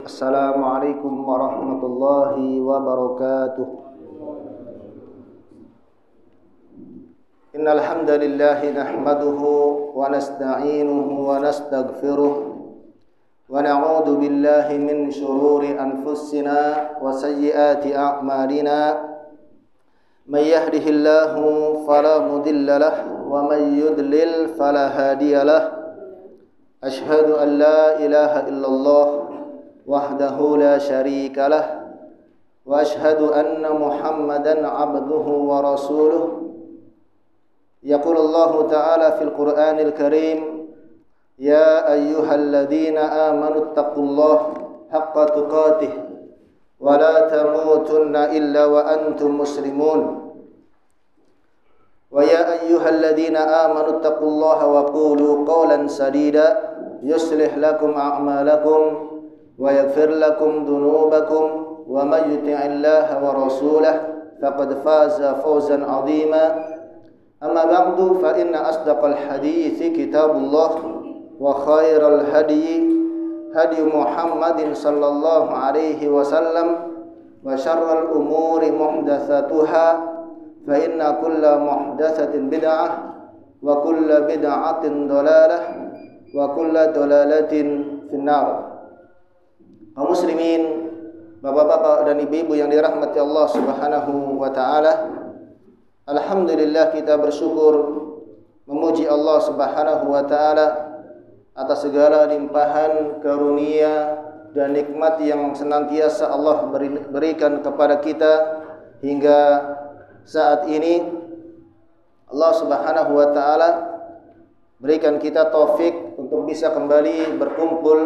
Assalamualaikum warahmatullahi wabarakatuh. Innal hamdalillah nahmaduhu wa nasta'inuhu wa nastaghfiruh wa na'udzu billahi min shururi anfusina wa sayyiati a'malina. May yahdihillahu fala mudilla lahu wa may yudlil fala hadiya lahu. Ashhadu an la ilaha illallah wahdahu la syarika lah wa ashhadu anna Muhammadan abduhu wa rasuluh. Yaqulullahu ta'ala fil Qur'anil Karim, ya ayyuhalladzina amanu taqullaha haqqa tuqatih wa la tamutunna illa wa antum muslimun. Wa ya ayyuhalladzina amanu taqullaha wa qulu qawlan sadida yuslih lakum a'malakum wa yaghfir lakum dhunubakum wa may yuti'illaha wa rasulahu faqad faza fawzan 'azima. Amma ba'du, fa inna asdaqal hadithi kitabullah wa khairal hadi Muhammadin sallallahu alaihi wasallam wa syarral umuri muhdatsatuha fa inna kulla muhdatsatin bid'ah wa kulla bid'atin dhalalah wa kulla dhalalatin finnar. Kaum muslimin, bapak-bapak dan ibu-ibu yang dirahmati Allah Subhanahu wa taala, alhamdulillah kita bersyukur memuji Allah Subhanahu wa taala atas segala limpahan karunia dan nikmat yang senantiasa Allah berikan kepada kita hingga saat ini. Allah Subhanahu wa taala berikan kita taufik untuk bisa kembali berkumpul,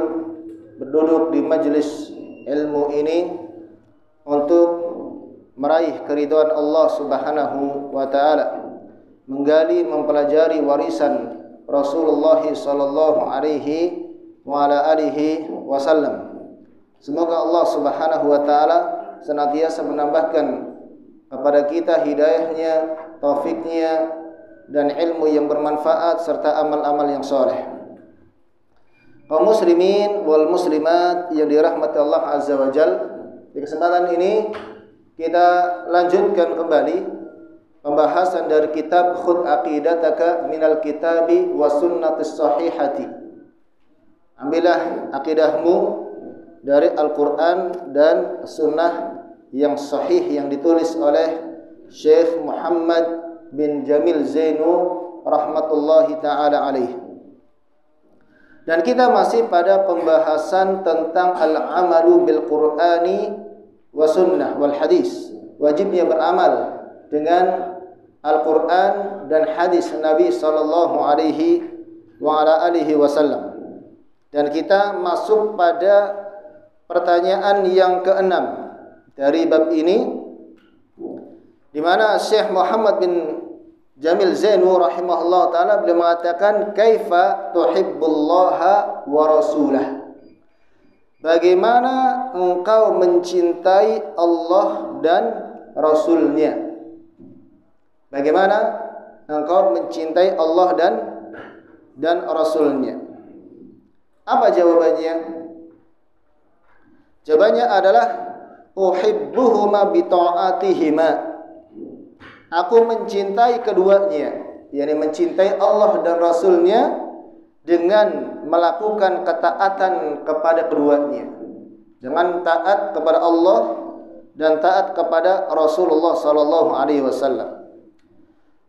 berduduk di majelis ilmu ini untuk meraih keridhaan Allah Subhanahu wa taala, menggali, mempelajari warisan Rasulullah sallallahu alaihi wa ala alihi wasallam. Semoga Allah Subhanahu wa taala senantiasa menambahkan kepada kita hidayahnya, taufiknya, dan ilmu yang bermanfaat serta amal-amal yang soleh. Kaum muslimin wal muslimat yang dirahmati Allah Azza wa Jal, di kesempatan ini kita lanjutkan kembali pembahasan dari kitab Khudh Aqidataka minal kitabi wa sunnatis sahihati. Ambillah akidahmu dari Al-Quran dan sunnah yang sahih yang ditulis oleh Syekh Muhammad bin Jamil Zainu rahmatullahi ta'ala alaih. Dan kita masih pada pembahasan tentang al-amalu bil Qur'ani wa sunnah wal hadis. Wajibnya beramal dengan Al-Quran dan hadis Nabi sallallahu alaihi wa ala alihi wasallam. Dan kita masuk pada pertanyaan yang keenam dari bab ini, di mana Syekh Muhammad bin Jamil Zainu rahimahullah ta'ala beliau mengatakan, kaifa tuhibbullaha wa rasulah. Bagaimana engkau mencintai Allah dan Rasulnya? Bagaimana engkau mencintai Allah dan Rasulnya? Apa jawabannya? Jawabannya adalah uhibbuhuma bi ta'atihima. Aku mencintai keduanya, yakni mencintai Allah dan Rasulnya dengan melakukan ketaatan kepada keduanya, dengan taat kepada Allah dan taat kepada Rasulullah sallallahu alaihi wasallam.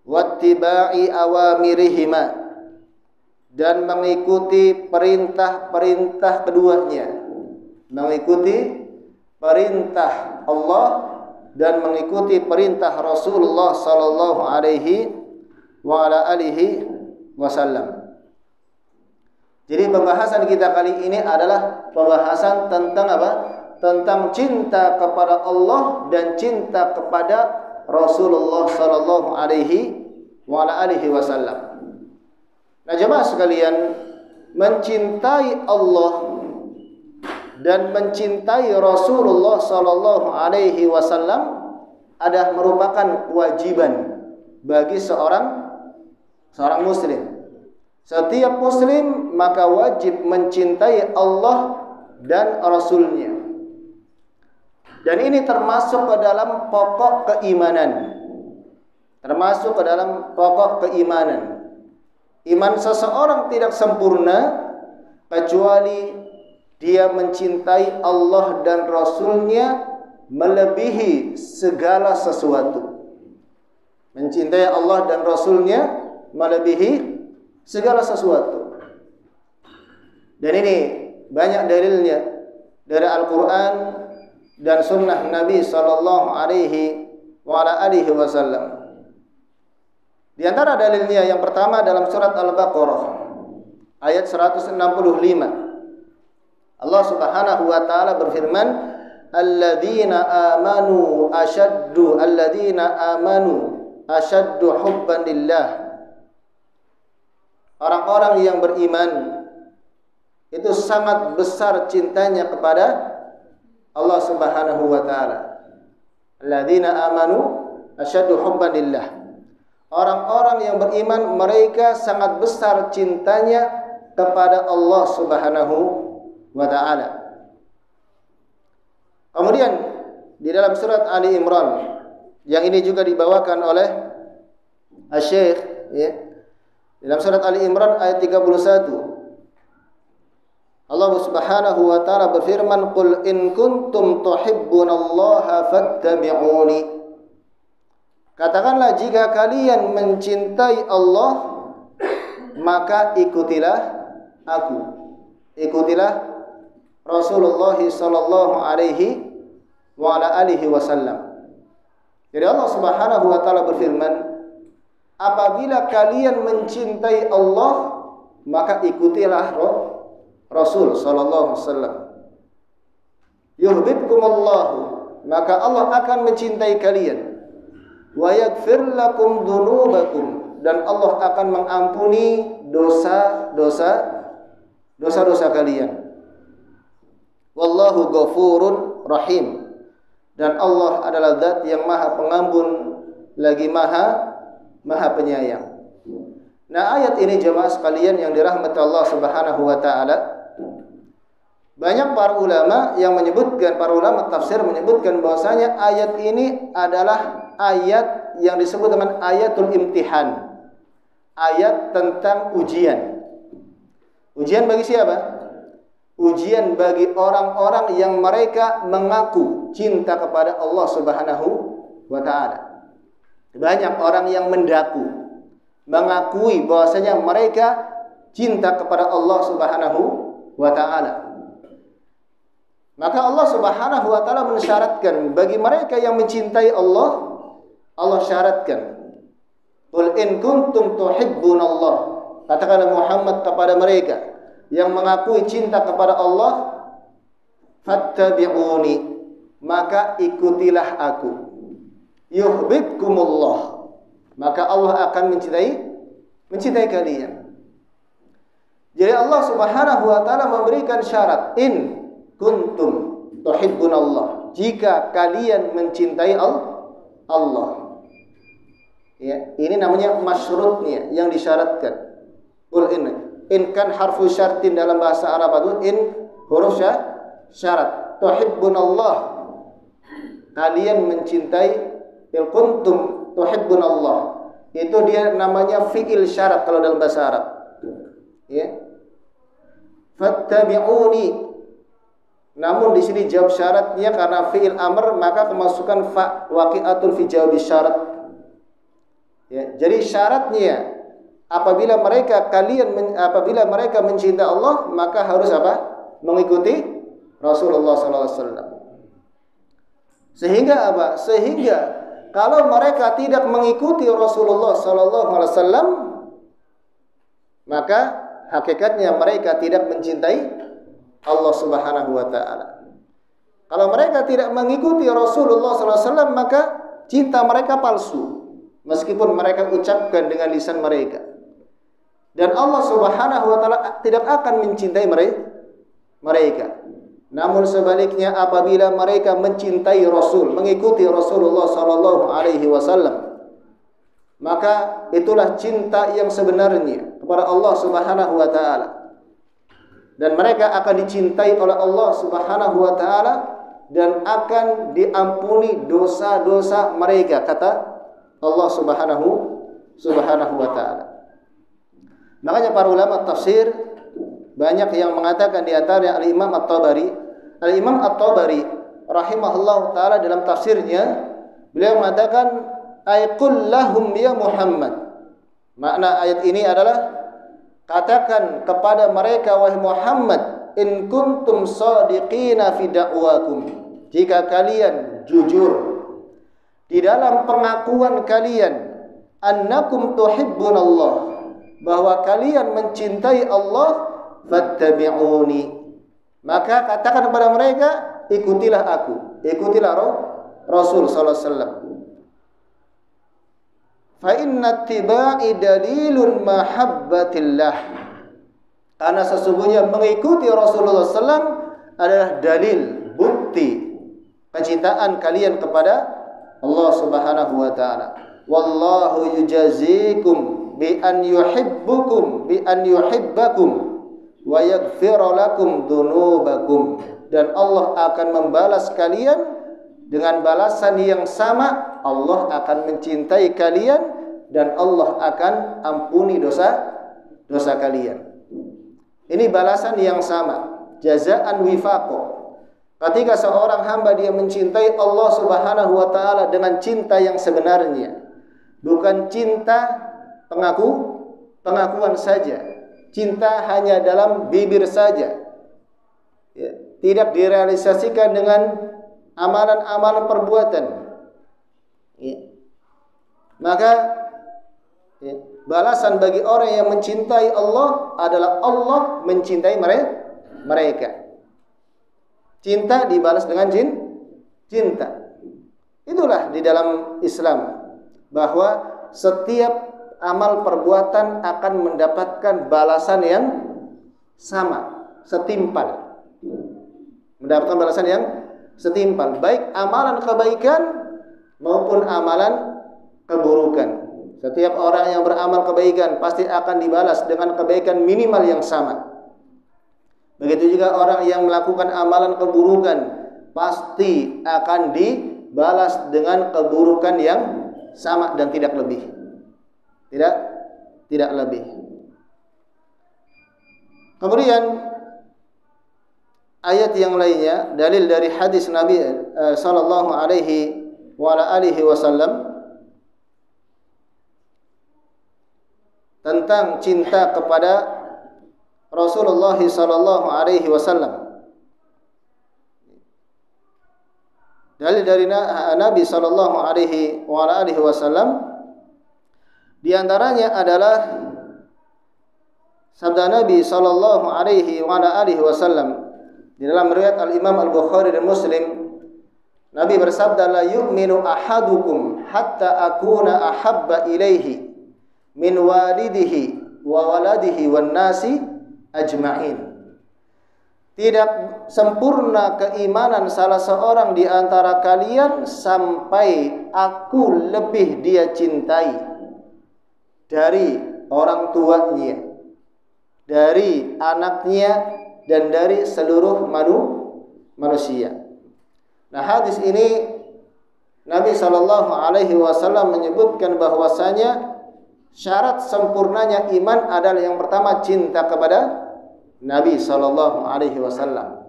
Wattiba'i awamirihima, dan mengikuti perintah-perintah keduanya, mengikuti perintah Allah dan mengikuti perintah Rasulullah sallallahu alaihi wa ala alihi wasallam. Jadi pembahasan kita kali ini adalah pembahasan tentang apa? Tentang cinta kepada Allah dan cinta kepada Rasulullah sallallahu alaihi wa ala alihi wasallam. Nah, jemaah sekalian, mencintai Allah dan mencintai Rasulullah sallallahu alaihi wasallam adalah merupakan kewajiban bagi seorang muslim. Setiap muslim maka wajib mencintai Allah dan Rasulnya. Dan ini termasuk ke dalam pokok keimanan. Termasuk ke dalam pokok keimanan. Iman seseorang tidak sempurna kecuali dia mencintai Allah dan Rasulnya melebihi segala sesuatu. Mencintai Allah dan Rasulnya melebihi segala sesuatu. Dan ini banyak dalilnya dari Al-Quran dan Sunnah Nabi Sallallahu Alaihi Wasallam. Di antara dalilnya yang pertama dalam surat Al-Baqarah ayat 165. Allah Subhanahu wa taala berfirman, alladzina amanu asyaddu hubban lillah. Orang-orang yang beriman itu sangat besar cintanya kepada Allah Subhanahu wa taala. Alladzina amanu asyaddu hubban lillah. Orang-orang yang beriman mereka sangat besar cintanya kepada Allah Subhanahu wa taala. Kemudian di dalam surat Ali Imran yang ini juga dibawakan oleh Asy-Syaikh ya. Dalam surat Ali Imran ayat 31 Allah Subhanahu wa taala berfirman, "Qul in kuntum tuhibbunallaha fattabi'uni." Katakanlah jika kalian mencintai Allah maka ikutilah aku. Ikutilah Rasulullah sallallahu alaihi wasallam. Jadi Allah Subhanahu wa taala berfirman, apabila kalian mencintai Allah maka ikutilah Rasul sallallahu alaihi wasallam. Yuhibbukumullahu, maka Allah akan mencintai kalian. Wa yaghfir lakum dzunubakum, dan Allah akan mengampuni dosa-dosa kalian. Wallahu ghafurur rahim, dan Allah adalah zat yang Maha Pengampun lagi Maha Penyayang. Nah, ayat ini jemaah sekalian yang dirahmati Allah Subhanahu wa taala, banyak para ulama tafsir menyebutkan bahwasanya ayat ini adalah ayat yang disebut dengan ayatul imtihan. Ayat tentang ujian. Ujian bagi siapa? Ujian bagi orang-orang yang mereka mengaku cinta kepada Allah Subhanahu wa taala. Banyak orang yang mengakui bahwasanya mereka cinta kepada Allah Subhanahu wa taala. Maka Allah Subhanahu wa taala mensyaratkan bagi mereka yang mencintai Allah, Allah syaratkan, "Qul in kuntum tuhibbunallah." Katakanlah Muhammad kepada mereka yang mengakui cinta kepada Allah, "Fattabi'uni," maka ikutilah aku. "Yuhibbukumullah," maka Allah akan mencintai kalian. Jadi Allah Subhanahu wa taala memberikan syarat, in kuntum tuhibbunallah, jika kalian mencintai Allah. Ya, ini namanya masyrutnya, yang disyaratkan. Qul in kan harfu syartin dalam bahasa Arab itu in huruf syarat. Tuhibbunallah, kalian mencintai, il kuntum tuhibbunallah, itu dia namanya fi'il syarat kalau dalam bahasa Arab. Ya. Fattabi'uni, namun di sini jawab syaratnya karena fi'il amr maka kemasukan fa waqi'atun fi jawabi syarat. Ya, jadi syaratnya apabila mereka mencintai Allah maka harus apa? Mengikuti Rasulullah sallallahu alaihi wasallam. Sehingga apa? Sehingga kalau mereka tidak mengikuti Rasulullah sallallahu alaihi wasallam maka hakikatnya mereka tidak mencintai Allah Subhanahu wa taala. Kalau mereka tidak mengikuti Rasulullah sallallahu alaihi wasallam maka cinta mereka palsu, meskipun mereka ucapkan dengan lisan mereka. Dan Allah Subhanahu wa taala tidak akan mencintai mereka. Namun sebaliknya apabila mereka mencintai Rasul, mengikuti Rasulullah sallallahu alaihi wasallam, maka itulah cinta yang sebenarnya kepada Allah Subhanahu wa taala. dan mereka akan dicintai oleh Allah Subhanahu wa taala dan akan diampuni dosa-dosa mereka, kata Allah Subhanahu wa taala. Makanya para ulama tafsir banyak yang mengatakan, di antaranya Al-Imam At-Tabari. Al-Imam At-Tabari rahimahullah taala dalam tafsirnya beliau mengatakan ay qul lahum ya Muhammad. Makna ayat ini adalah katakan kepada mereka wahai Muhammad, in kuntum shadiqina fi da'wakum, jika kalian jujur di dalam pengakuan kalian annakum tuhibbunallah, bahwa kalian mencintai Allah, fattabi'uni, maka katakan kepada mereka, ikutilah aku, ikutilah Rasul sallallahu alaihi wasallam. Fa inna ittiba'i dalilun mahabbatillah, karena sesungguhnya mengikuti Rasulullah SAW adalah dalil, bukti kecintaan kalian kepada Allah Subhanahu wa taala. Wallahu yujazikum bi an yuhibbakum wa yaghfir lakum dzunubakum, dan Allah akan membalas kalian dengan balasan yang sama. Allah akan mencintai kalian dan Allah akan ampuni dosa kalian. Ini balasan yang sama, jazaan wifaqo. Ketika seorang hamba dia mencintai Allah Subhanahu wa taala dengan cinta yang sebenarnya, bukan cinta pengakuan saja, cinta hanya dalam bibir saja, ya, tidak direalisasikan dengan amalan-amalan perbuatan, ya. Maka ya, balasan bagi orang yang mencintai Allah adalah Allah mencintai mereka. Cinta dibalas dengan cinta. Itulah di dalam Islam, bahwa setiap amal perbuatan akan mendapatkan balasan yang sama, setimpal. Mendapatkan balasan yang setimpal, baik amalan kebaikan maupun amalan keburukan. Setiap orang yang beramal kebaikan pasti akan dibalas dengan kebaikan minimal yang sama. Begitu juga orang yang melakukan amalan keburukan pasti akan dibalas dengan keburukan yang sama dan tidak lebih. Tidak lebih. Kemudian ayat yang lainnya, dalil dari hadis Nabi sallallahu alaihi wasallam tentang cinta kepada Rasulullah sallallahu alaihi wasallam. Dalil dari Nabi sallallahu alaihi wasallam di antaranya adalah sabda Nabi sallallahu alaihi wasallam di dalam riwayat Al-Imam Al-Bukhari dan Muslim. Nabi bersabda, la yu'minu ahadukum hatta akuna ahabba ilaihi min walidihi wa waladihi wan nasi ajma'in. Tidak sempurna keimanan salah seorang di antara kalian sampai aku lebih dia cintai dari orang tuanya, dari anaknya, dan dari seluruh manusia. Nah, hadis ini Nabi sallallahu alaihi wasallam menyebutkan bahwasanya syarat sempurnanya iman adalah yang pertama cinta kepada Nabi sallallahu alaihi wasallam.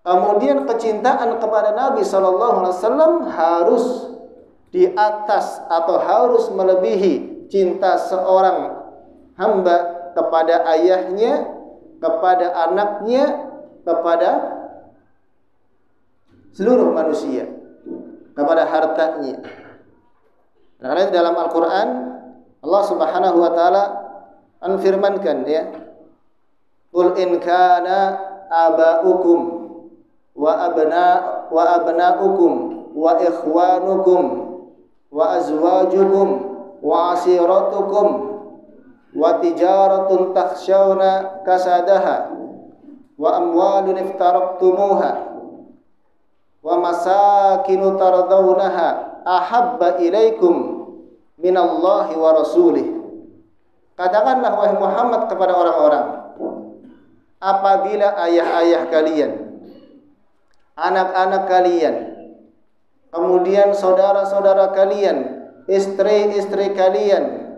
Kemudian kecintaan kepada Nabi sallallahu alaihi wasallam harus di atas atau harus melebihi cinta seorang hamba kepada ayahnya, kepada anaknya, kepada seluruh manusia, kepada hartanya. Karena dalam Al-Qur'an Allah Subhanahu wa taala menfirmankan, ya, qul in kana aba'ukum wa abna'ukum wa ikhwanukum wa azwajukum wa asiratukum wa tijaratun takhshawna kasadaha wa amwalun iftaraqtumuha wa masakinu tardawnaha ahabba ilaikum minallahi wa rasulih. Katakanlah wahai Muhammad kepada orang-orang, apabila ayah-ayah kalian, anak-anak kalian, kemudian saudara-saudara kalian, istri-istri kalian,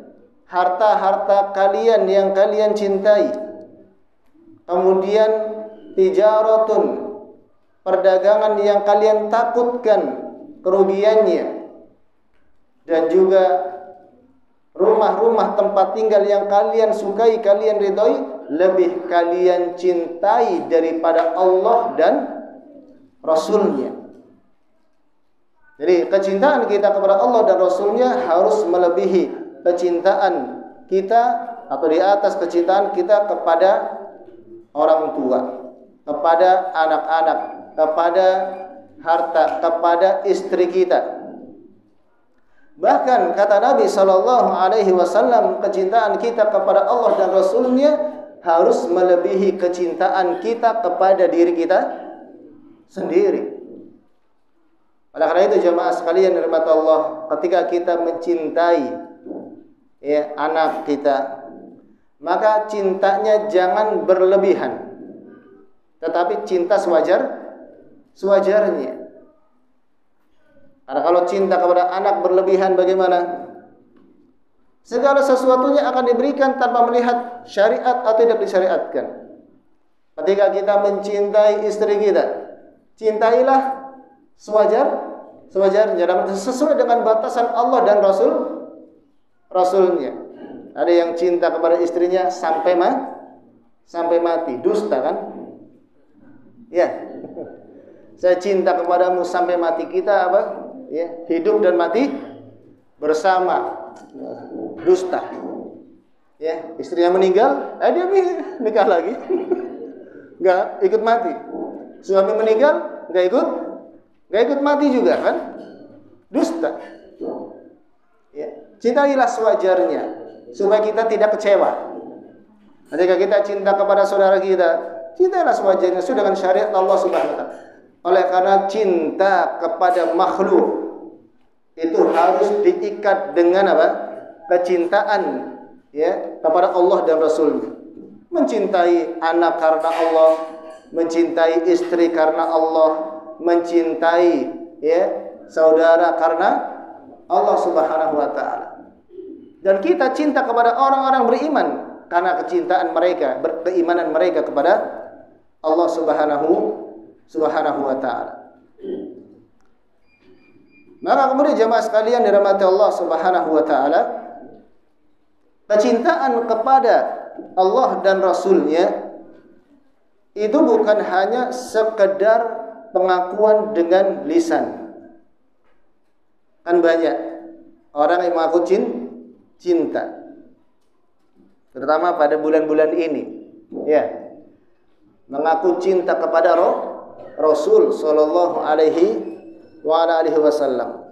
harta-harta kalian yang kalian cintai, kemudian tijaratun, perdagangan yang kalian takutkan kerugiannya, dan juga rumah-rumah tempat tinggal yang kalian sukai, kalian ridhoi, lebih kalian cintai daripada Allah dan Rasulnya. Jadi kecintaan kita kepada Allah dan Rasulnya harus melebihi kecintaan kita atau di atas kecintaan kita kepada orang tua, kepada anak-anak, kepada harta, kepada istri kita. Bahkan kata Nabi sallallahu alaihi wasallam, kecintaan kita kepada Allah dan Rasulnya harus melebihi kecintaan kita kepada diri kita sendiri. Oleh karena itu jemaah sekalian dirahmati Allah, ketika kita mencintai anak kita, maka cintanya jangan berlebihan, tetapi cinta sewajarnya. Karena kalau cinta kepada anak berlebihan bagaimana? Segala sesuatunya akan diberikan tanpa melihat syariat atau tidak disyariatkan. Ketika kita mencintai istri kita, cintailah sewajarnya, sesuai dengan batasan Allah dan Rasulnya. Ada yang cinta kepada istrinya sampai mati, dusta kan? Ya. Saya cinta kepadamu sampai mati, kita apa? Ya, hidup dan mati bersama, dusta. Ya, istrinya meninggal, dia nikah lagi. Enggak ikut mati. Suami meninggal, enggak ikut mati juga kan? Dusta. Ya, cintailah sewajarnya supaya kita tidak kecewa. Ketika kita cinta kepada saudara kita, cintailah sewajarnya sesuai dengan syariat Allah Subhanahu wa taala. Oleh karena cinta kepada makhluk itu harus diikat dengan apa? Kecintaan kepada Allah dan Rasulnya. Mencintai anak karena Allah, mencintai istri karena Allah, mencintai saudara karena Allah Subhanahu wa taala. Dan kita cinta kepada orang-orang beriman karena kecintaan mereka, keimanan mereka kepada Allah Subhanahu wa ta'ala. Maka kemudian jemaah sekalian dirahmati Allah Subhanahu wa ta'ala, kecintaan kepada Allah dan Rasulnya itu bukan hanya sekedar pengakuan dengan lisan. Kan banyak orang yang mengaku cinta, terutama pada bulan-bulan ini, mengaku cinta kepada Rasul sallallahu alaihi wasallam.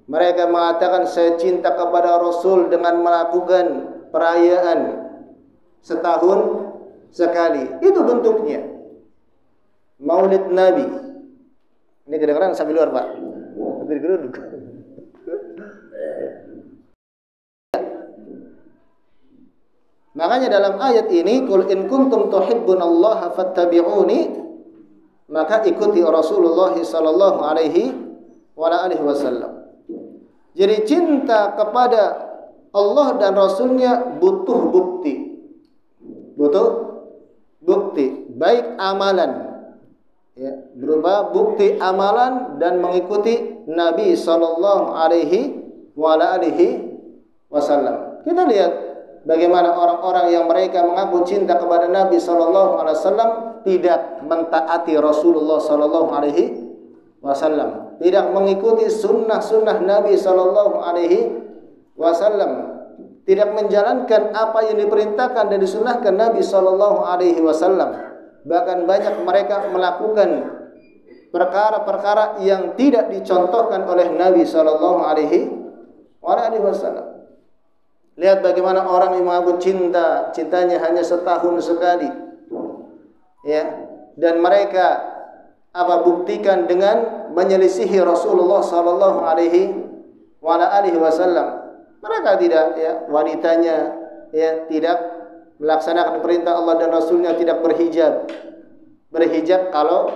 Mereka mengatakan saya cinta kepada Rasul dengan melakukan perayaan setahun sekali. Itu bentuknya Maulid Nabi. Ini kedengaran sambil luar, Pak. Hampir geruduk. Makanya dalam ayat ini, qul in kuntum tuhibbunallaha fattabi'uni, maka ikuti Rasulullah sallallahu alaihi wasallam. Jadi cinta kepada Allah dan Rasulnya butuh bukti. Baik amalan, berupa bukti amalan dan mengikuti Nabi sallallahu alaihi wasallam. Kita lihat bagaimana orang-orang yang mereka mengaku cinta kepada Nabi sallallahu alaihi wasallam tidak mentaati Rasulullah sallallahu alaihi wasallam, tidak mengikuti sunnah-sunnah Nabi sallallahu alaihi wasallam, tidak menjalankan apa yang diperintahkan dan disunnahkan Nabi sallallahu alaihi wasallam. Bahkan banyak mereka melakukan perkara-perkara yang tidak dicontohkan oleh Nabi sallallahu alaihi wasallam. Lihat bagaimana orang yang mengaku cintanya hanya setahun sekali. Dan mereka buktikan dengan menyelisihi Rasulullah sallallahu alaihi wasallam. Mereka tidak wanitanya tidak melaksanakan perintah Allah dan Rasulnya, tidak berhijab. Berhijab kalau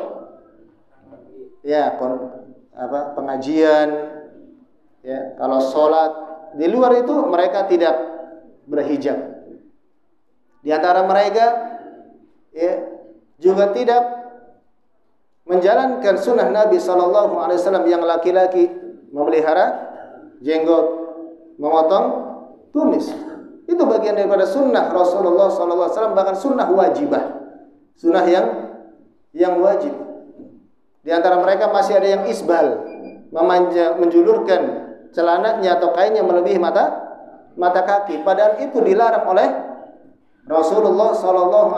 ya pengajian, ya, kalau sholat. Di luar itu mereka tidak berhijab. Di antara mereka ya, juga tidak menjalankan sunnah Nabi SAW yang laki-laki memelihara jenggot, memotong tumis. Itu bagian daripada sunnah Rasulullah SAW, bahkan sunnah wajibah, sunnah yang wajib. Di antara mereka masih ada yang isbal, menjulurkan celananya atau kainnya melebihi mata kaki. Padahal itu dilarang oleh Rasulullah SAW.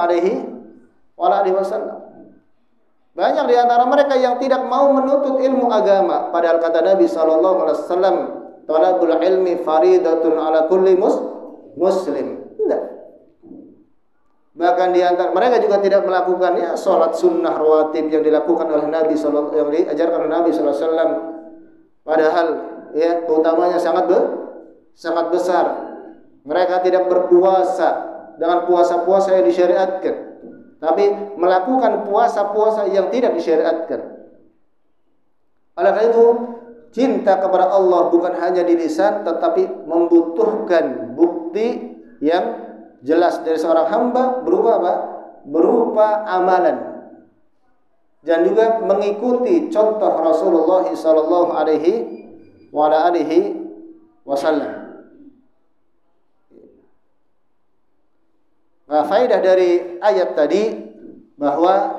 Banyak di antara mereka yang tidak mau menuntut ilmu agama. Padahal kata Nabi SAW, talabul ilmi faridatun ala kulli muslim. Tidak. Bahkan di antara mereka juga tidak melakukan ya salat sunnah rawatib yang dilakukan oleh Nabi SAW, yang diajarkan oleh Nabi SAW. Padahal ya keutamanya sangat besar. Mereka tidak berpuasa dengan puasa-puasa yang disyariatkan, tapi melakukan puasa-puasa yang tidak disyariatkan. Oleh karena itu, cinta kepada Allah bukan hanya di lisan, tetapi membutuhkan bukti yang jelas dari seorang hamba berupa apa? Berupa amalan. Dan juga mengikuti contoh Rasulullah sallallahu alaihi wasallam. Nah, faedah dari ayat tadi bahwa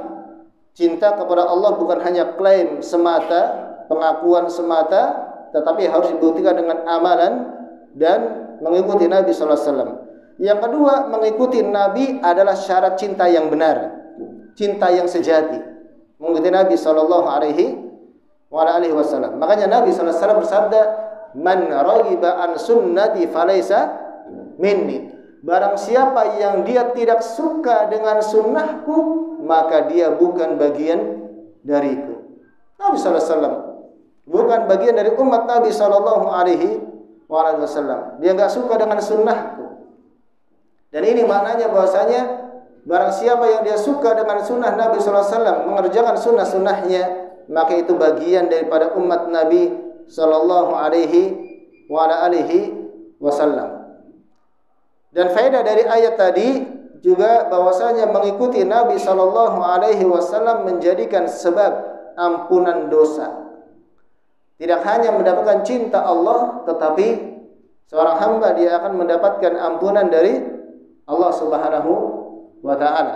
cinta kepada Allah bukan hanya klaim semata, pengakuan semata, tetapi harus dibuktikan dengan amalan dan mengikuti Nabi sallallahu alaihi wasallam. Yang kedua, mengikuti Nabi adalah syarat cinta yang benar, cinta yang sejati. Mengikuti Nabi sallallahu alaihi wasallam. Makanya Nabi sallallahu alaihi wasallam bersabda, "Man raghiba an sunnati falaysa minni." Barang siapa yang dia tidak suka dengan sunnahku, maka dia bukan bagian dariku. Nabi sallallahu alaihi wasallam bukan bagian dari umat Nabi sallallahu alaihi wasallam. Dia enggak suka dengan sunnahku. Dan ini maknanya bahwasanya barang siapa yang dia suka dengan sunnah Nabi sallallahu alaihi wasallam, mengerjakan sunnah-sunnahnya, maka itu bagian daripada umat Nabi sallallahu alaihi wasallam. Dan faedah dari ayat tadi juga bahwasanya mengikuti Nabi sallallahu alaihi wasallam menjadikan sebab ampunan dosa. Tidak hanya mendapatkan cinta Allah, tetapi seorang hamba dia akan mendapatkan ampunan dari Allah Subhanahu wa taala.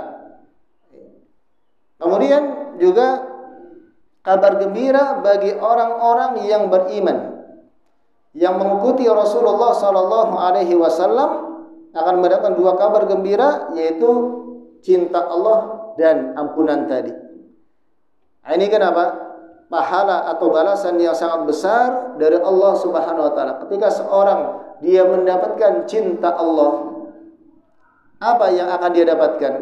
Kemudian juga kabar gembira bagi orang-orang yang beriman yang mengikuti Rasulullah sallallahu alaihi wasallam akan mendapatkan dua kabar gembira, yaitu cinta Allah dan ampunan tadi. Ini kenapa? Pahala atau balasan yang sangat besar dari Allah Subhanahu wa taala. Ketika seorang dia mendapatkan cinta Allah, apa yang akan dia dapatkan?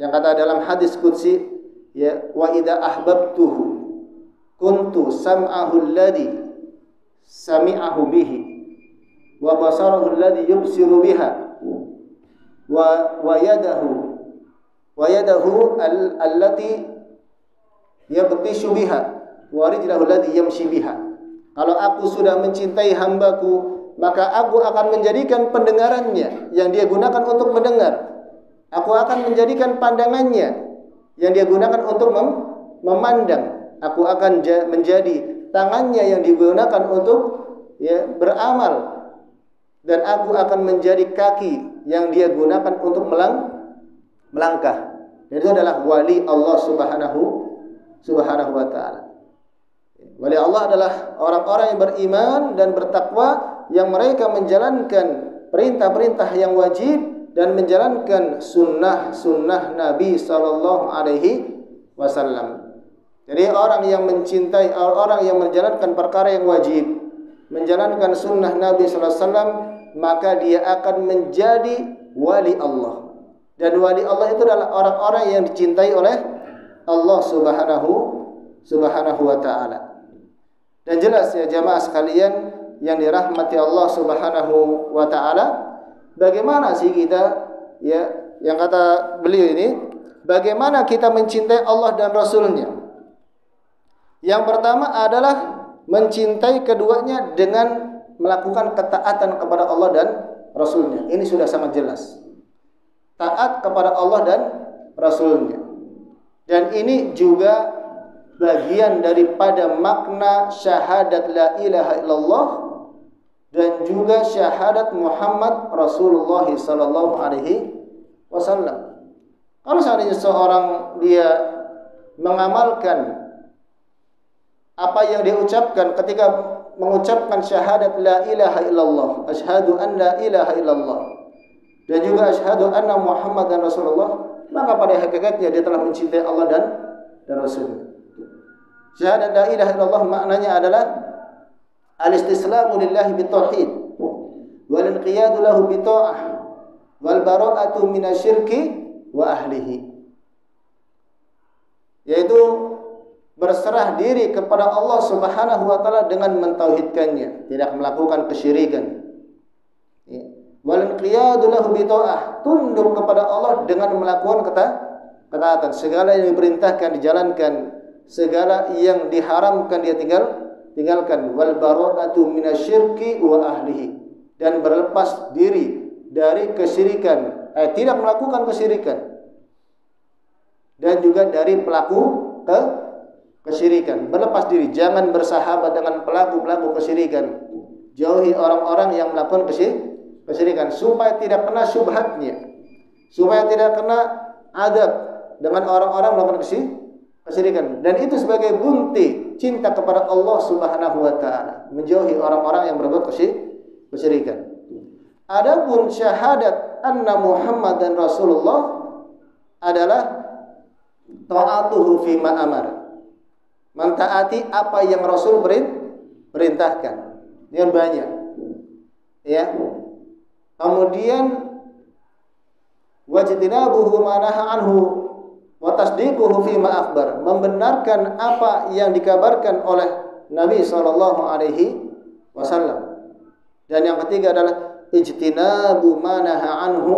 Yang kata dalam hadis qudsi, ya, wa idza ahbabtuhu kuntu sam'ahu alladhi sami'ahu bihi wa basarahu alladhi yubsiru biha wa yadahu allati yabtishu biha wa rijlahu allati yamshi biha. Kalau aku sudah mencintai hambaku, maka aku akan menjadikan pendengarannya yang dia gunakan untuk mendengar. Aku akan menjadikan pandangannya yang dia gunakan untuk memandang. Aku akan menjadi tangannya yang digunakan untuk ya beramal. Dan aku akan menjadi kaki yang dia gunakan untuk melangkah. Dan itu adalah wali Allah Subhanahu wa taala. Wali Allah adalah orang-orang yang beriman dan bertakwa, yang mereka menjalankan perintah-perintah yang wajib dan menjalankan sunnah Nabi sallallahu alaihi wasallam. Jadi orang yang mencintai, orang yang menjalankan perkara yang wajib, menjalankan sunnah Nabi sallallahu alaihi wasallam, maka dia akan menjadi wali Allah. Dan wali Allah itu adalah orang-orang yang dicintai oleh Allah Subhanahu wa taala. Dan jelas ya jamaah sekalian yang dirahmati Allah Subhanahu wa taala, bagaimana sih kita ya, yang kata beliau ini, bagaimana kita mencintai Allah dan Rasulnya? Yang pertama adalah mencintai keduanya dengan melakukan ketaatan kepada Allah dan Rasulnya. Ini sudah sangat jelas. Taat kepada Allah dan Rasulnya. Dan ini juga bagian daripada makna syahadat la ilaha illallah dan juga syahadat Muhammad Rasulullah sallallahu alaihi wasallam. Kalau seandainya seorang dia mengamalkan apa yang dia ucapkan ketika mengucapkan syahadat la ilaha illallah, asyhadu an la ilaha illallah, dan juga asyhadu anna Muhammadan Rasulullah, maka pada hakikatnya dia telah mencintai Allah dan Rasulnya. Syahadat la ilaha illallah maknanya adalah al-istislamu lillahi bitauhid wal inqiyadu lahu bita'ah wal bara'atu minasyirki wa ahlihi, yaitu berserah diri kepada Allah Subhanahu wa taala dengan mentauhidkannya, tidak melakukan kesyirikan. Wal inqiyadu lahu bita'ah, tunduk kepada Allah dengan melakukan ketaatan. Segala yang diperintahkan dijalankan, segala yang diharamkan dia tinggalkan. Wal bara'atu minasyirki wa ahlihi, dan berlepas diri dari kesyirikan, tidak melakukan kesyirikan, dan juga dari pelaku kesyirikan. Berlepas diri, jangan bersahabat dengan pelaku-pelaku kesyirikan. Jauhi orang-orang yang melakukan kesyirikan supaya tidak kena syubhatnya, supaya tidak kena adab dengan orang-orang melakukan kesyirikan. Dan itu sebagai bukti cinta kepada Allah Subhanahu wa taala, menjauhi orang-orang yang berbuat kesyirikan. Adapun syahadat anna Muhammadan Rasulullah adalah ta'atuhu fima amara, mentaati apa yang Rasul perintahkan. Yang banyak, ya. Kemudian wajtinabuhu ma nahaa anhu wa tasdiquhu fima akhbar, membenarkan apa yang dikabarkan oleh Nabi sallallahu alaihi wasallam. Dan yang ketiga adalah ijtinabu ma nahaa anhu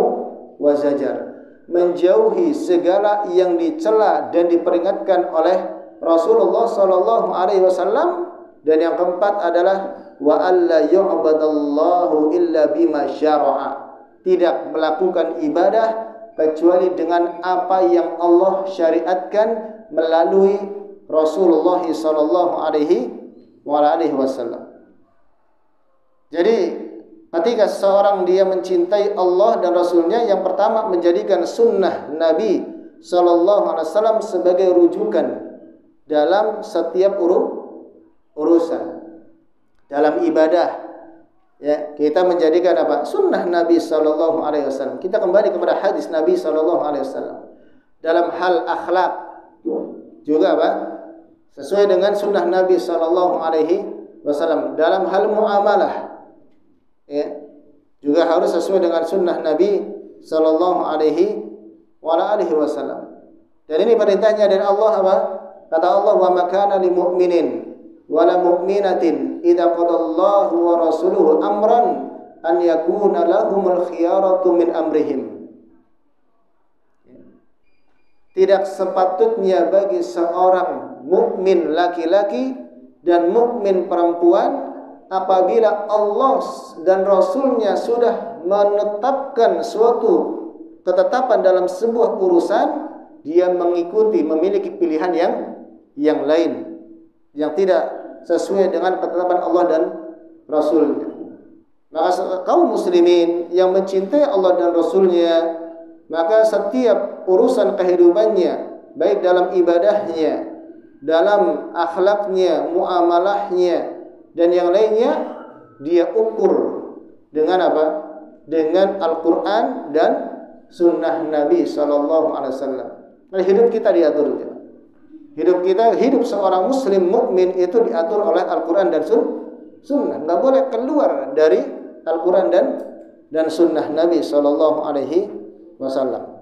wa zajar, menjauhi segala yang dicela dan diperingatkan oleh Rasulullah sallallahu alaihi wasallam. Dan yang keempat adalah wa alla yu'badallahu illa bima syara'a, tidak melakukan ibadah kecuali dengan apa yang Allah syariatkan melalui Rasulullah sallallahu alaihi wasallam. Jadi ketika seorang dia mencintai Allah dan Rasulnya, yang pertama menjadikan sunnah Nabi sallallahu alaihi wasallam sebagai rujukan dalam setiap urusan. Dalam ibadah, ya, kita menjadikan apa? Sunnah Nabi sallallahu alaihi wasallam. Kita kembali kepada hadis Nabi sallallahu alaihi wasallam. Dalam hal akhlak juga apa? Sesuai dengan sunnah Nabi sallallahu alaihi wasallam. Dalam hal muamalah, ya, juga harus sesuai dengan sunnah Nabi sallallahu alaihi wasallam. Dan ini perintahnya dari Allah apa? Kata Allah, wa ma kana lil mu'minin wala mu'minatin idza qadallahu wa rasuluhu amran an yakuna lahumul khiyaratu min amrihim. Tidak sepatutnya bagi seorang mukmin laki-laki dan mukmin perempuan apabila Allah dan Rasulnya sudah menetapkan suatu ketetapan dalam sebuah urusan, dia mengikuti, memiliki pilihan yang lain yang tidak sesuai dengan ketetapan Allah dan Rasulnya. Maka kaum muslimin yang mencintai Allah dan Rasulnya, maka setiap urusan kehidupannya, baik dalam ibadahnya, dalam akhlaknya, muamalahnya, dan yang lainnya, dia ukur dengan apa? Dengan Al-Quran dan Sunnah Nabi Sallallahu Alaihi Wasallam. Nah, hidup kita diatur. Hidup kita, hidup seorang muslim mukmin itu diatur oleh Al-Quran dan Sunnah. Nggak boleh keluar dari Al-Quran dan Sunnah Nabi Sallallahu Alaihi Wasallam.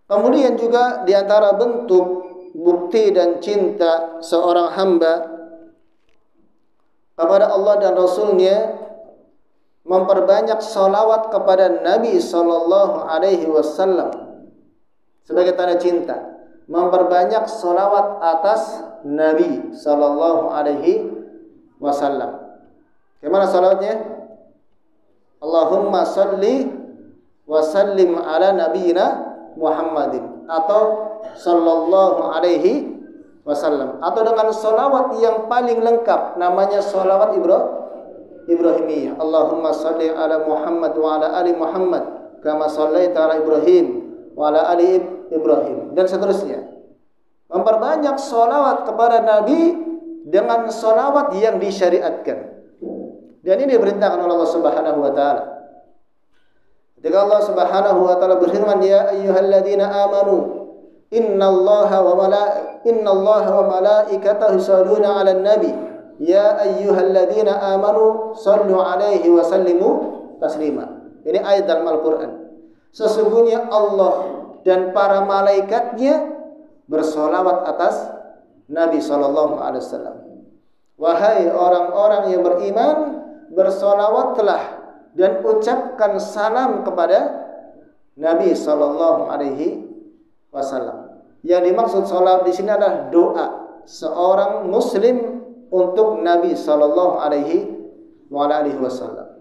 Kemudian juga diantara bentuk bukti dan cinta seorang hamba kepada Allah dan Rasulnya, memperbanyak salawat kepada Nabi sallallahu alaihi wasallam sebagai tanda cinta. Memperbanyak salawat atas Nabi sallallahu alaihi wasallam. Bagaimana salawatnya? Allahumma salli wa sallim ala nabiyyina Muhammadin, atau sallallahu alaihi wasallam, atau dengan salawat yang paling lengkap namanya salawat Ibrahimiyah. Allahumma salli ala Muhammad wa ala ali Muhammad kama sallaita ala Ibrahim wa ala ali Ibrahim, dan seterusnya. Memperbanyak salawat kepada Nabi dengan salawat yang disyariatkan. Dan ini diperintahkan oleh Allah Subhanahu wa taala. Ketika Allah Subhanahu wa taala berfirman, ya ayyuhalladzina amanu innallaha wa malaikatahu yusholluna 'alan nabi ya ayyuhalladzina amanu shallu 'alaihi wa sallimu taslima. Ini ayat dalam Al-Qur'an. Sesungguhnya Allah dan para malaikatnya bersolawat atas Nabi sallallahu alaihi wasallam. Wahai orang-orang yang beriman, bersolawatlah dan ucapkan salam kepada Nabi sallallahu alaihi wasallam. Yang dimaksud salawat di sini adalah doa seorang muslim untuk Nabi sallallahu alaihi wasallam.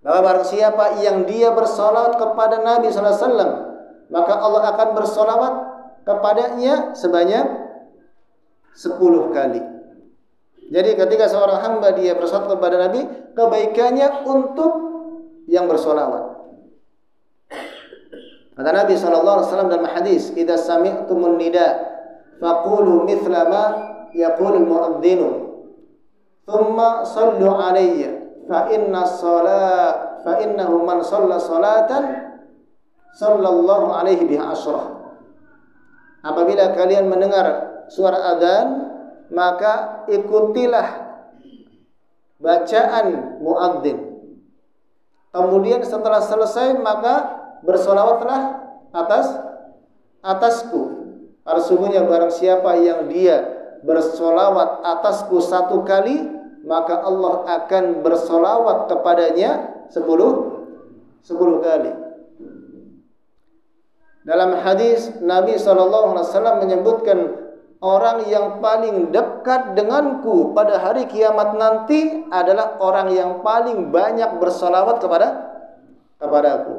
Maka barang siapa yang dia bersolawat kepada Nabi sallallahu alaihi wasallam, maka Allah akan bersolawat kepadanya sebanyak 10 kali. Jadi ketika seorang hamba dia bersolawat kepada Nabi, kebaikannya untuk yang bersolawat. Kata Nabi SAW dalam hadis, "Idza sami'tumun nida, faqulu mithla ma yaqulu al-mu'adhdhinu, thumma sallu 'alayya, fa innahu man shalla salatan sallallahu 'alaihi biha asyrah." Apabila kalian mendengar suara adzan, maka ikutilah bacaan muadzin. Kemudian setelah selesai maka bersolawatlah atasku. Sesungguhnya barang siapa yang dia bersolawat atasku 1 kali, maka Allah akan bersolawat kepadanya 10 kali. Dalam hadis Nabi SAW menyebutkan, orang yang paling dekat denganku pada hari kiamat nanti adalah orang yang paling banyak bersolawat kepadaku.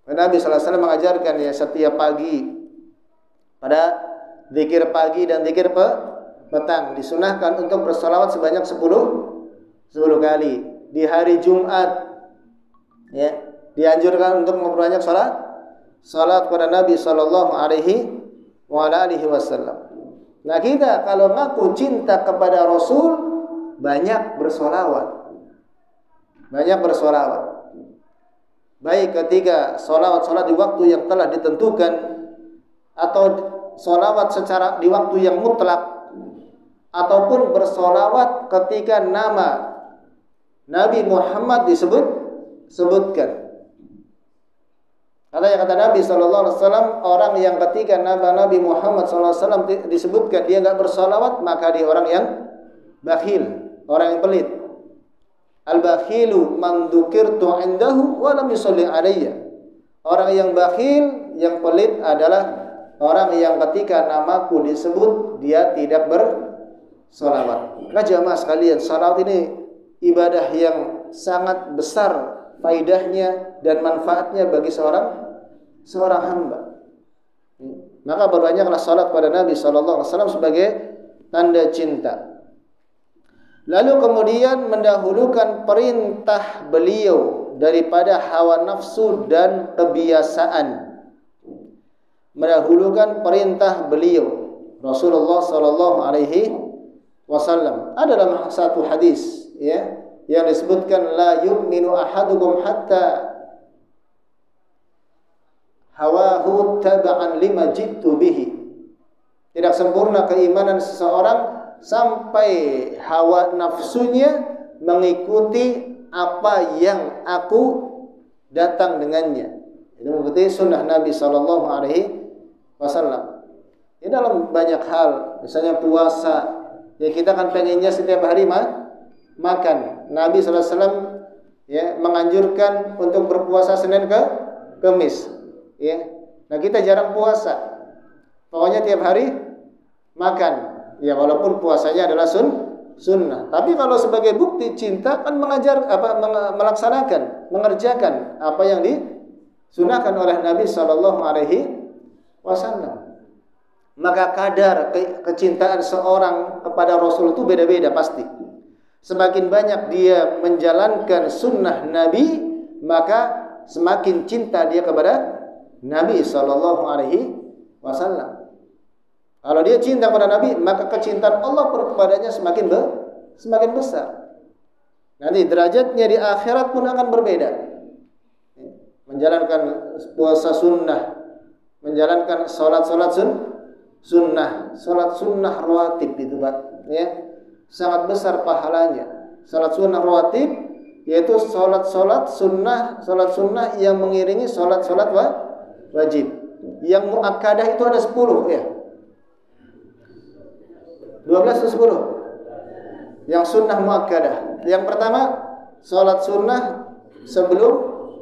Nabi SAW mengajarkan ya, setiap pagi pada zikir pagi dan zikir petang disunahkan untuk bersolawat sebanyak 10 kali. Di hari Jumat ya, dianjurkan untuk memperbanyak salat kepada Nabi sallallahu alaihi wasallam. Nah, kita kalau ngaku cinta kepada Rasul, banyak bersolawat. Baik ketika salat di waktu yang telah ditentukan, atau salawat secara di waktu yang mutlak, ataupun bersolawat ketika nama Nabi Muhammad disebutkan. Kata Nabi SAW, orang yang ketika nama Nabi Muhammad SAW disebutkan dia enggak bersolawat, maka dia orang yang bakhil, orang yang pelit. Al-bakhilu man dzukirtu indahu wa lam yusalli alayya. Orang yang bakhil, yang pelit adalah orang yang ketika namaku disebut dia tidak bersolawat. Nah jamaah sekalian, salawat ini ibadah yang sangat besar faidahnya dan manfaatnya bagi seorang hamba. Maka berbanyaklah salat pada Nabi SAW sebagai tanda cinta. Lalu kemudian mendahulukan perintah beliau daripada hawa nafsu dan kebiasaan. Mendahulukan perintah beliau Rasulullah SAW. Ada dalam satu hadis ya, yang disebutkan, la yu'minu ahadukum hatta hawahu taba'an lima jitu bihi. Tidak sempurna keimanan seseorang sampai hawa nafsunya mengikuti apa yang aku datang dengannya. Itu mengikuti sunnah Nabi SAW. Ini dalam banyak hal, misalnya puasa, ya kita kan pengennya setiap hari makan. Nabi sallallahu alaihi wasallam ya menganjurkan untuk berpuasa Senin ke Kamis, ya. Nah, kita jarang puasa. Pokoknya tiap hari makan. Ya walaupun puasanya adalah sunnah. Tapi kalau sebagai bukti cinta kan melaksanakan, mengerjakan apa yang disunahkan oleh Nabi sallallahu alaihi wasallam. Maka kadar kecintaan seorang kepada Rasul itu beda-beda pasti. Semakin banyak dia menjalankan sunnah Nabi, maka semakin cinta dia kepada Nabi sallallahu alaihi wasallam. Kalau dia cinta kepada Nabi, maka kecintaan Allah kepadanya semakin besar. Nanti derajatnya di akhirat pun akan berbeda. Menjalankan puasa sunnah, menjalankan salat sunnah, salat sunnah rawatib itu Pak, ya. Sangat besar pahalanya. Salat sunnah rawatib yaitu salat sunnah yang mengiringi salat wajib. Yang muakkadah itu ada 10 ya. 12 atau 10? Yang sunnah muakkadah. Yang pertama, salat sunnah sebelum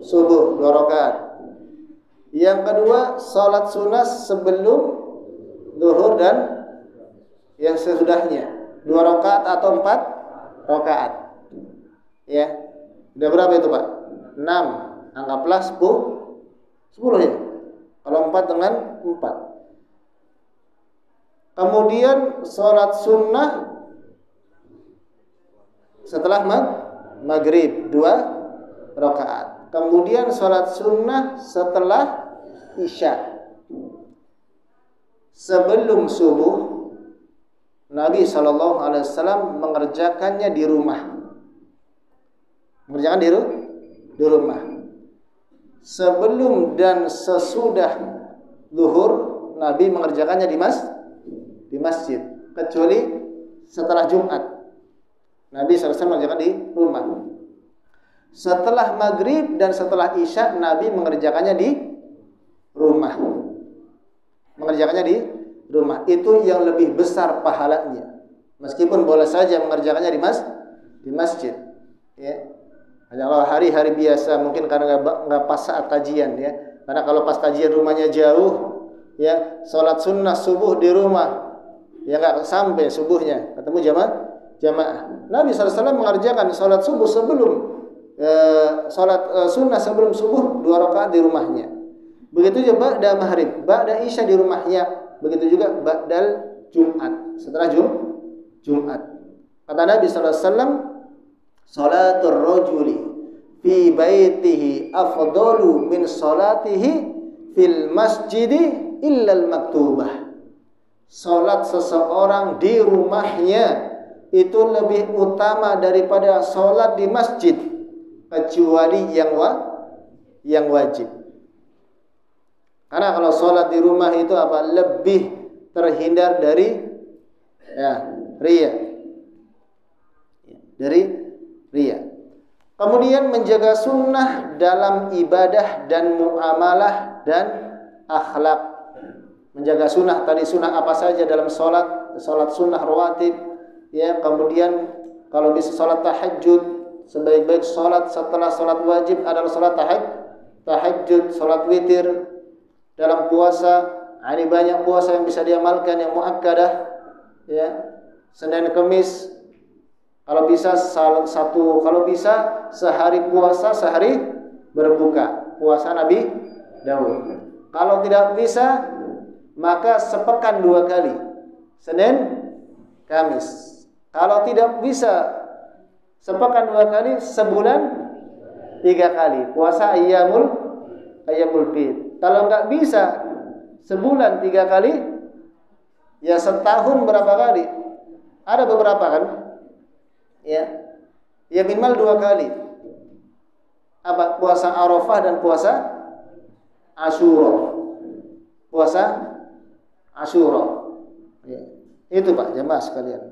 subuh 2 rakaat. Yang kedua, salat sunnah sebelum zuhur dan yang sesudahnya 2 rakaat atau 4 rakaat. Ya. Udah berapa itu, Pak? 6. Anggaplah 10 ya. Kalau 4 dengan 4. Kemudian sholat sunnah setelah maghrib 2 rakaat. Kemudian sholat sunnah setelah isya. Sebelum subuh Nabi SAW mengerjakannya di rumah. Mengerjakan di rumah. Sebelum dan sesudah zuhur Nabi mengerjakannya di masjid, kecuali setelah Jumat. Nabi SAW mengerjakan di rumah. Setelah maghrib dan setelah isya Nabi mengerjakannya di rumah. Mengerjakannya di rumah itu yang lebih besar pahalanya. Meskipun boleh saja mengerjakannya di masjid. Ya. Kalau hari-hari biasa mungkin karena nggak pas saat kajian ya. Karena kalau pas kajian rumahnya jauh, ya sholat sunnah subuh di rumah. Ya enggak sampai subuhnya ketemu jamaah. Nabi SAW mengerjakan salat subuh sebelum sunnah sebelum subuh 2 rakaat di rumahnya. Begitu juga ba'da maghrib, ba'da isya di rumahnya. Begitu juga ba'dal Jumat, setelah Jumat. Kata Nabi SAW, salatul rajuli fi baitihi afdalu min salatihi fil masjidi illa al-maktubah. Salat seseorang di rumahnya itu lebih utama daripada salat di masjid kecuali yang wajib. Karena kalau salat di rumah itu apa? Lebih terhindar dari riya. Dari riya. Kemudian menjaga sunnah dalam ibadah dan muamalah dan akhlak. Menjaga sunnah, tadi sunnah apa saja dalam salat sunnah rawatib, ya. Kemudian kalau bisa salat tahajud, sebaik-baik salat setelah salat wajib adalah salat tahajud, salat witir. Dalam puasa, ini banyak puasa yang bisa diamalkan yang muakkadah, ya. Senin Kamis, kalau bisa kalau bisa sehari puasa, sehari berbuka. Puasa Nabi Daud. Kalau tidak bisa, maka sepekan 2 kali, Senin, Kamis. Kalau tidak bisa sepekan 2 kali, sebulan 3 kali. Puasa ayyamul bid. Kalau enggak bisa sebulan 3 kali, ya setahun berapa kali? Ada beberapa kan? Ya. Ya minimal 2 kali. Apa? Puasa Arafah dan puasa Asyura. Puasa Asyura. Ya. Itu Pak, jemaah sekalian.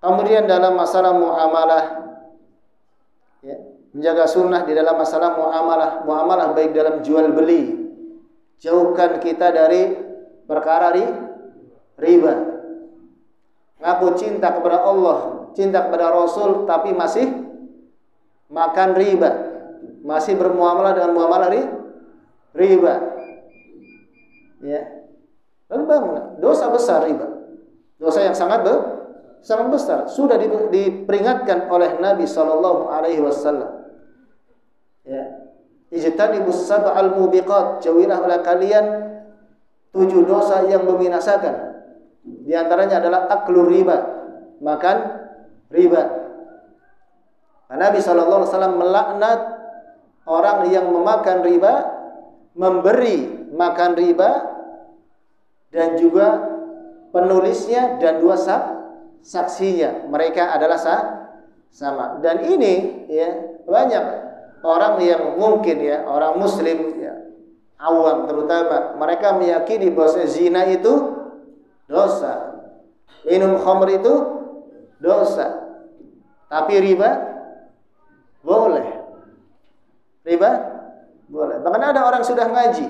Kemudian dalam masalah muamalah, ya, menjaga sunnah di dalam masalah muamalah baik dalam jual beli. Jauhkan kita dari perkara riba. ngaku cinta kepada Allah, cinta kepada Rasul, tapi masih makan riba, masih bermuamalah dengan muamalah riba. Ya. Lalu bagaimana? Dosa besar riba. Dosa yang sangat besar. Sudah diperingatkan oleh Nabi sallallahu alaihi wasallam. Ya. Ijtanibus sab'al mubiqat, jauhilah oleh kalian 7 dosa yang membinasakan. Di antaranya adalah aklur riba, makan riba. Nabi sallallahu alaihi wasallam melaknat orang yang memakan riba, memberi makan riba, dan juga penulisnya dan 2 saksinya. Mereka adalah sama. Dan ini ya, banyak orang yang mungkin ya, orang muslim ya, awam terutama, mereka meyakini bahwa zina itu dosa, minum khamr itu dosa, tapi riba boleh. Riba boleh. Bahkan ada orang sudah ngaji,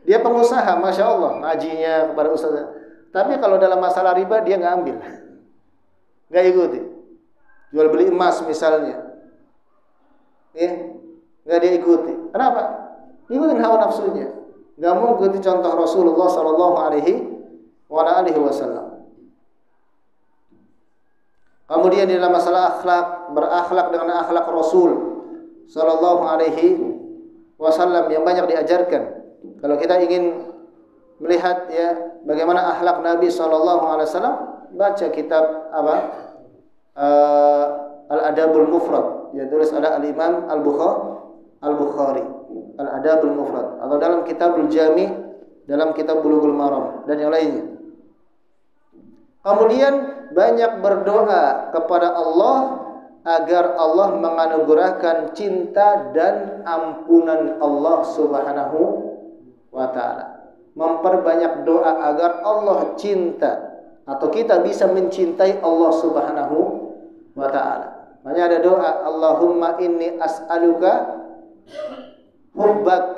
dia pengusaha, masya Allah, ngajinya kepada ustaz. Tapi kalau dalam masalah riba dia nggak ambil, nggak ikuti. Jual beli emas misalnya, nggak dia ikuti. Kenapa? Ikutin hawa nafsunya. Nggak mau ikuti contoh Rasulullah Sallallahu Alaihi Wasallam. Kemudian di dalam masalah akhlak, berakhlak dengan akhlak Rasul Sallallahu Alaihi Wasallam yang banyak diajarkan. Kalau kita ingin melihat ya bagaimana akhlak Nabi Sallallahu Alaihi Wasallam, baca kitab Al-Adabul Mufrad, yang tulis oleh Al-Imam Al-Bukhari, Al-Adabul Mufrad, atau dalam Kitabul Jami, dalam kitab Bulughul Maram, dan yang lainnya. Kemudian banyak berdoa kepada Allah agar Allah menganugerahkan cinta dan ampunan Allah Subhanahu wa ta'ala. Memperbanyak doa agar Allah cinta, atau kita bisa mencintai Allah Subhanahu wa ta'ala. Makanya ada doa, Allahumma inni as'aluka hubbak.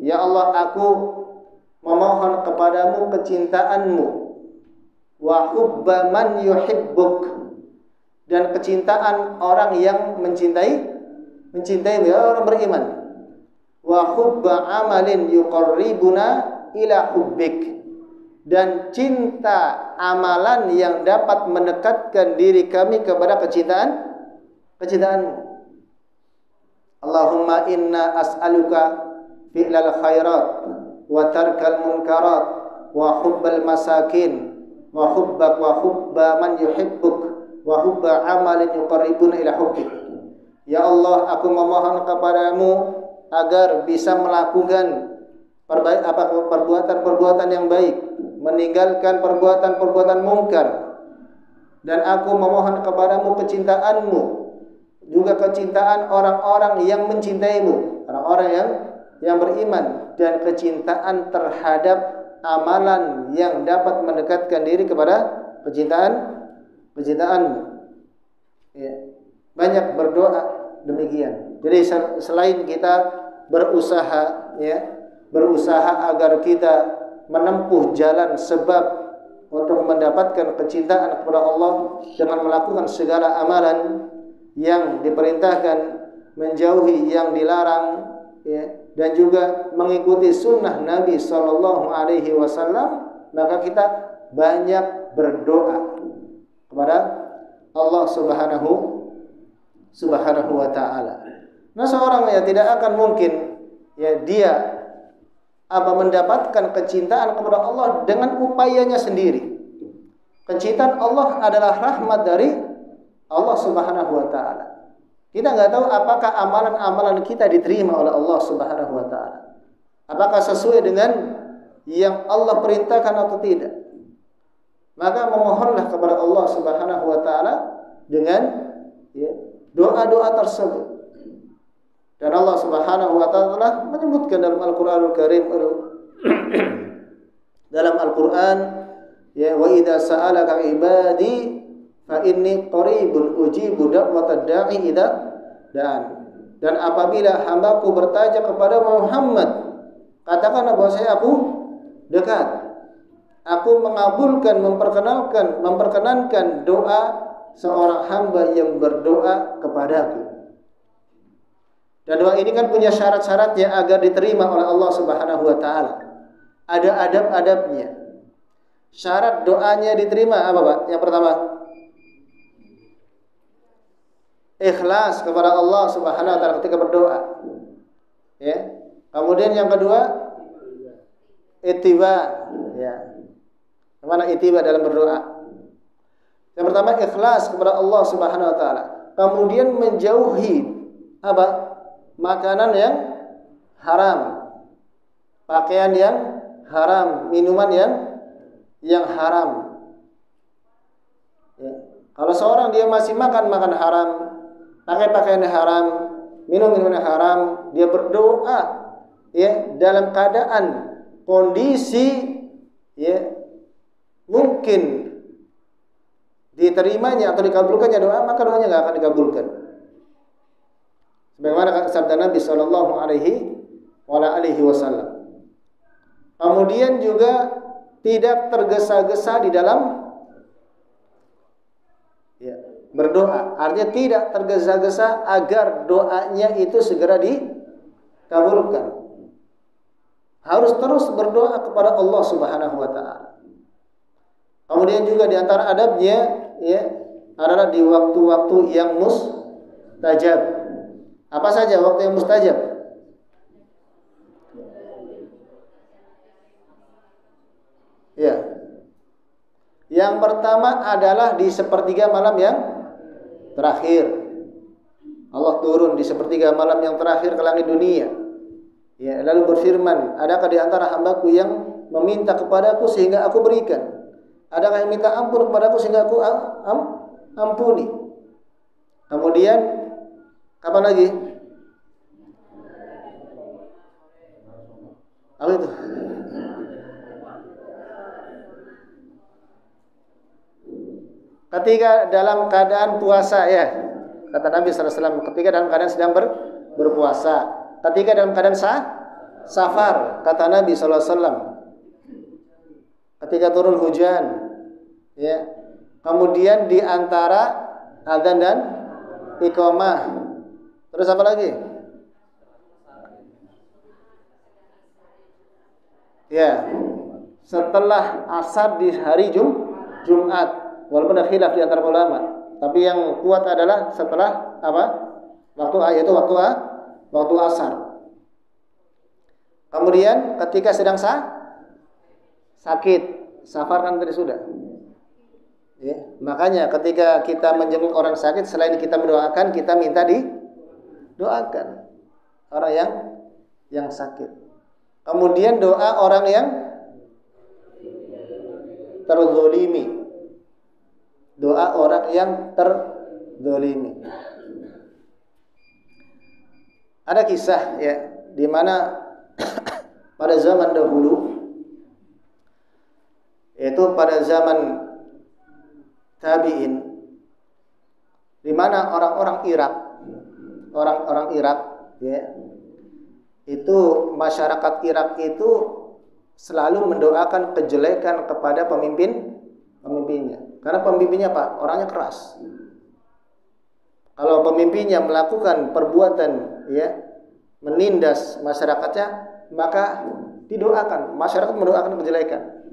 Ya Allah, aku memohon kepadamu kecintaanmu, wa hubba man yuhibbuk, dan kecintaan orang yang mencintai orang beriman, wa hubba amalin yuqarribuna ila hubbik, dan cinta amalan yang dapat mendekatkan diri kami kepada kecintaanmu. Allahumma inna as'aluka fi'lal khairat wa tarkal munkarat wa hubbal masakin wa hubbak wa hubba man yuhibbuk wa hubba amalin yuqarribuna ila hubbik. Ya Allah, aku memohon kepadamu agar bisa melakukan perbuatan-perbuatan yang baik, meninggalkan perbuatan-perbuatan mungkar, dan aku memohon kepadamu kecintaanmu, juga kecintaan orang-orang yang mencintaimu, orang-orang yang beriman, dan kecintaan terhadap amalan yang dapat mendekatkan diri kepada kecintaanmu. Ya. Banyak berdoa demikian. Jadi selain kita berusaha agar kita menempuh jalan sebab untuk mendapatkan kecintaan kepada Allah dengan melakukan segala amalan yang diperintahkan, menjauhi yang dilarang, ya, dan juga mengikuti sunnah Nabi Sallallahu Alaihi Wasallam, maka kita banyak berdoa kepada Allah Subhanahu wa Ta'ala. Nah, seorang yang tidak akan mungkin ya dia mendapatkan kecintaan kepada Allah dengan upayanya sendiri. Kecintaan Allah adalah rahmat dari Allah Subhanahu wa Ta'ala. Kita nggak tahu apakah amalan-amalan kita diterima oleh Allah Subhanahu wa Ta'ala. Apakah sesuai dengan yang Allah perintahkan atau tidak. Maka memohonlah kepada Allah Subhanahu wa Ta'ala dengan doa-doa tersebut. Dan Allah Subhanahu wa Ta'ala telah menyebutkan dalam Al-Qur'anul Karim, dalam Al-Qur'an, ya, wa idza sa'alaka ibadi fa inni qaribun ujibu da'watad da'i idza da'an. Dan apabila hambaku bertanya kepada Muhammad, katakanlah bahwa aku dekat, aku aku mengabulkan, memperkenankan doa seorang hamba yang berdoa kepadaku. Dan doa ini kan punya syarat-syaratnya agar diterima oleh Allah Subhanahu wa taala. Ada adab-adabnya. Syarat doanya diterima apa, Pak? Yang pertama, ikhlas kepada Allah Subhanahu wa taala ketika berdoa. Ya. Kemudian yang kedua, ittiba, ya. Mana ittiba dalam berdoa? Yang pertama, ikhlas kepada Allah Subhanahu wa taala. Kemudian menjauhi apa? Makanan yang haram, pakaian yang haram, minuman yang haram. Ya. Kalau seorang dia masih makan haram, pakai pakaian haram, minum minuman haram, dia berdoa ya dalam keadaan kondisi ya mungkin diterimanya atau dikabulkannya doa, maka doanya nggak akan dikabulkan. Sebagaimana sabda Nabi Shallallahu Alaihi Wasallam. Kemudian juga tidak tergesa-gesa di dalam ya, berdoa. Artinya tidak tergesa-gesa agar doanya itu segera dikabulkan. Harus terus berdoa kepada Allah Subhanahu wa taala. Kemudian juga di antara adabnya ya adalah di waktu-waktu yang mustajab. Apa saja waktu yang mustajab? Ya. Yang pertama adalah di sepertiga malam yang terakhir. Allah turun di sepertiga malam yang terakhir ke langit dunia. Ya, lalu berfirman, adakah di antara hambaku yang meminta kepadaku sehingga aku berikan? Adakah yang minta ampun kepadaku sehingga aku ampuni? Kemudian kapan lagi? Apa itu? Ketika dalam keadaan puasa ya, kata Nabi SAW, ketika dalam keadaan sedang berpuasa, ketika dalam keadaan safar, kata Nabi SAW, ketika turun hujan, ya, kemudian di antara adzan dan iqamah, terus apa lagi? Ya, setelah asar di hari Jumat. Walaupun ada khilaf di antara ulama, tapi yang kuat adalah setelah apa? Yaitu waktu asar. Kemudian ketika sedang sakit, safar kan tadi sudah. Ya, makanya ketika kita menjenguk orang sakit, selain kita mendoakan, kita minta didoakan orang yang sakit. Kemudian doa orang yang terzolimi. Doa orang yang terzolimi. Ada kisah ya di mana pada zaman dahulu, yaitu pada zaman tabi'in, di mana orang-orang Irak ya, itu masyarakat Irak itu selalu mendoakan kejelekan kepada pemimpinnya. Karena pemimpinnya Pak, orangnya keras. Kalau pemimpinnya melakukan perbuatan ya menindas masyarakatnya, maka didoakan, masyarakat mendoakan kejelekan.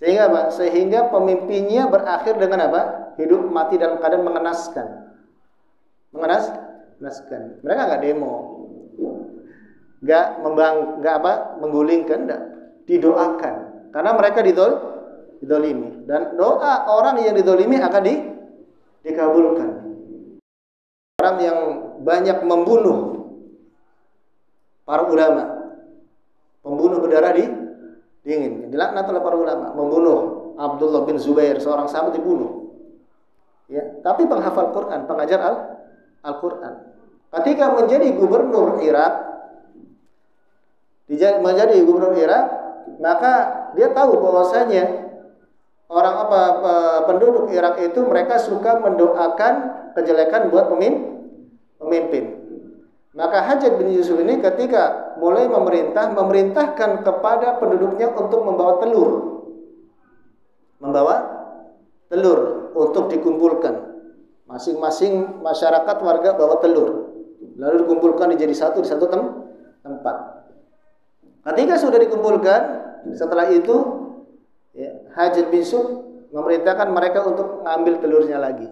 Sehingga apa? Sehingga pemimpinnya berakhir dengan apa? Hidup mati dalam keadaan mengenaskan. Mengenaskan. Mereka enggak demo. Enggak menggulingkan, enggak. Didoakan. Karena mereka didolimi, dan doa orang yang didolimi akan dikabulkan. Orang yang banyak membunuh para ulama, pembunuh berdarah dingin, dilaknat oleh para ulama, membunuh Abdullah bin Zubair, seorang sahabat dibunuh. Ya, tapi penghafal Quran, pengajar Al-Quran. Ketika menjadi gubernur Irak, maka dia tahu bahwasanya penduduk Irak itu mereka suka mendoakan kejelekan buat pemimpin. Maka Hajjaj bin Yusuf ini ketika mulai memerintahkan kepada penduduknya untuk membawa telur. telur untuk dikumpulkan. Masing-masing masyarakat warga bawa telur, lalu dikumpulkan jadi satu di satu tempat. Ketika sudah dikumpulkan, setelah itu Hajjaj bin Yusuf memerintahkan mereka untuk mengambil telurnya lagi,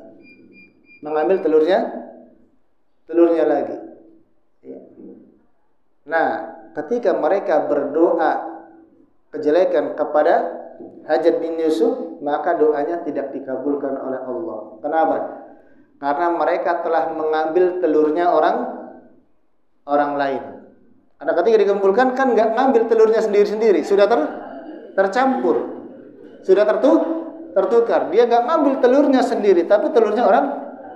telurnya lagi. Nah, ketika mereka berdoa kejelekan kepada Hajjaj bin Yusuf, maka doanya tidak dikabulkan oleh Allah. Kenapa? Karena mereka telah mengambil telurnya orang lain. Karena ketika dikumpulkan kan nggak ngambil telurnya sendiri-sendiri, sudah tercampur, sudah tertukar. Dia nggak ngambil telurnya sendiri, tapi telurnya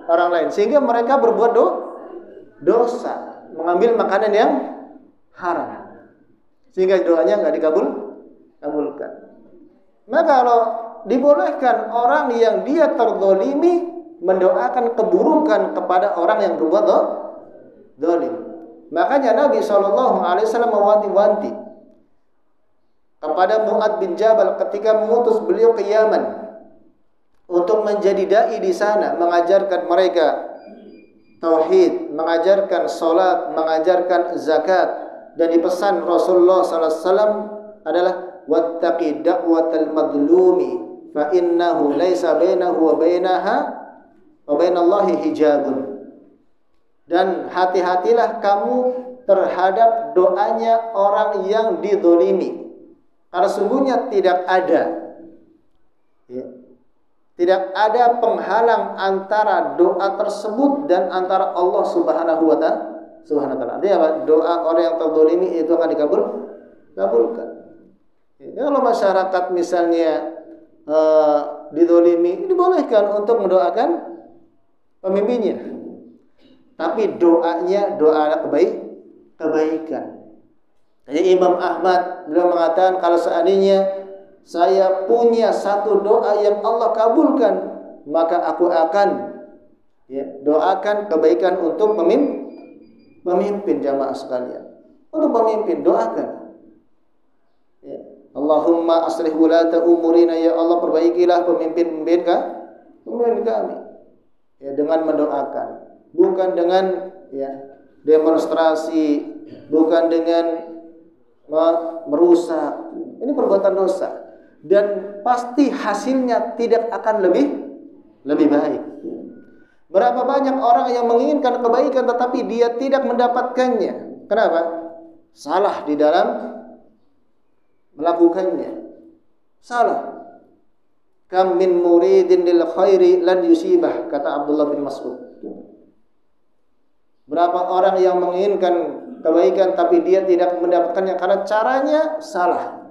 orang lain, sehingga mereka berbuat dosa, mengambil makanan yang haram, sehingga doanya nggak dikabulkan. Maka kalau dibolehkan orang yang dia terzalimi mendoakan keburukan kepada orang yang berbuat zalim. Makanya Nabi SAW mewanti-wanti kepada Mu'adz bin Jabal ketika mengutus beliau ke Yaman untuk menjadi dai di sana, mengajarkan mereka tauhid, mengajarkan salat, mengajarkan zakat, dan dipesan Rasulullah SAW adalah wattaqi da'watal madlumi fa innahu laisa bainahu wa bainallahi hijabun. Dan hati-hatilah kamu terhadap doanya orang yang dizalimi, karena sungguhnya tidak ada penghalang antara doa tersebut dan antara Allah Subhanahu wa Ta'ala. Artinya apa? Doa orang yang terzalimi itu akan dikabulkan. Kalau masyarakat misalnya dizalimi, dibolehkan untuk mendoakan pemimpinnya, tapi doanya doa kebaikan. Jadi Imam Ahmad beliau mengatakan, kalau seandainya saya punya satu doa yang Allah kabulkan, maka aku akan doakan kebaikan untuk pemimpin jamaah sekalian. Untuk pemimpin doakan. Allahumma aslih wulata umurina, ya Allah perbaikilah pemimpin kami. Dengan mendoakan, bukan dengan demonstrasi, bukan dengan merusak. Ini perbuatan dosa, dan pasti hasilnya tidak akan lebih baik. Berapa banyak orang yang menginginkan kebaikan tetapi dia tidak mendapatkannya. Kenapa? Salah di dalam melakukannya. Salah. Kam min muridin lil khairi lan yusibah, kata Abdullah bin Mas'ud. Berapa orang yang menginginkan kebaikan tapi dia tidak mendapatkannya karena caranya salah.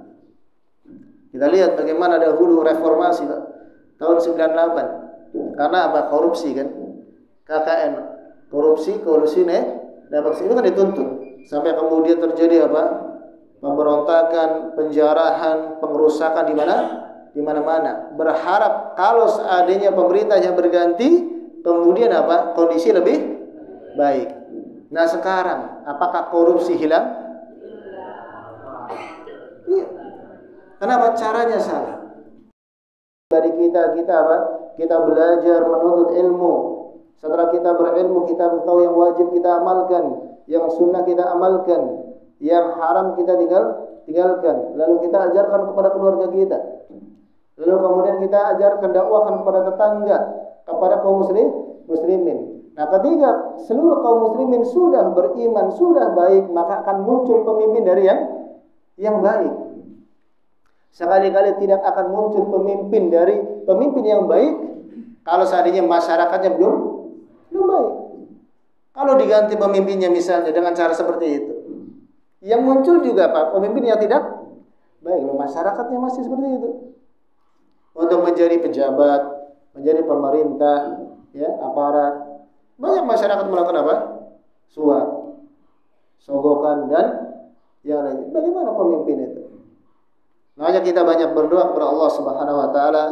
Kita lihat bagaimana dahulu reformasi tahun 98. Karena apa? Korupsi kan. KKN, korupsi, kolusi dapat itu kan dituntut. Sampai kemudian terjadi apa? Pemberontakan, penjarahan, pengerusakan di mana-mana. Berharap kalau seandainya pemerintahnya berganti, kemudian apa? Kondisi lebih baik. Nah sekarang, apakah korupsi hilang? Iya. Kenapa? Caranya salah. Dari kita apa? Kita belajar menuntut ilmu. Setelah kita berilmu, kita tahu yang wajib kita amalkan, yang sunnah kita amalkan, yang haram kita tinggalkan. Lalu kita ajarkan kepada keluarga kita. Lalu kemudian kita ajarkan, dakwahkan kepada tetangga, kepada kaum muslimin. Nah, ketika seluruh kaum muslimin sudah beriman, sudah baik, maka akan muncul pemimpin dari yang baik. Sekali-kali tidak akan muncul pemimpin dari pemimpin yang baik kalau seandainya masyarakatnya belum baik. Kalau diganti pemimpinnya misalnya dengan cara seperti itu, yang muncul juga Pak, pemimpin yang tidak baik, masyarakatnya masih seperti itu. Untuk menjadi pejabat, menjadi pemerintah, aparat, banyak masyarakat melakukan apa? Suap, sogokan, dan yang lain. Bagaimana pemimpin itu? Makanya kita banyak berdoa kepada Allah Subhanahu wa Ta'ala,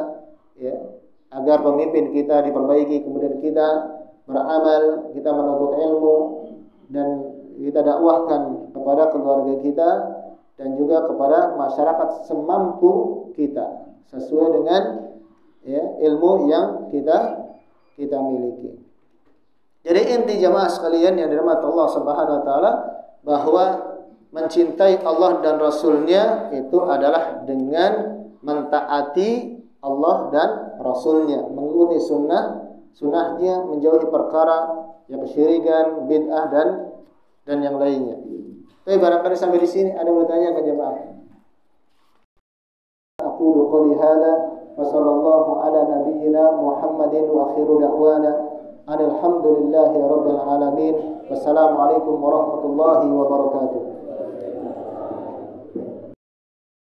agar pemimpin kita diperbaiki, kemudian kita beramal, kita menuntut ilmu, dan kita dakwahkan kepada keluarga kita dan juga kepada masyarakat semampu kita, sesuai dengan ya, ilmu yang kita miliki. Jadi inti jamaah sekalian yang dirahmati Allah Subhanahu wa taala, bahwa mencintai Allah dan Rasulnya itu adalah dengan mentaati Allah dan Rasulnya, mengikuti sunnahnya, menjauhi perkara yang kesyirikan, bid'ah dan yang lainnya. Tapi barangkali sampai di sini ada yang bertanya ke jemaah. Aqulu qouli hadza wa sallallahu ala nabiyyina Muhammadin wa akhiru da'wana alhamdulillahi rabbil alamin. Wassalamualaikum warahmatullahi wabarakatuh.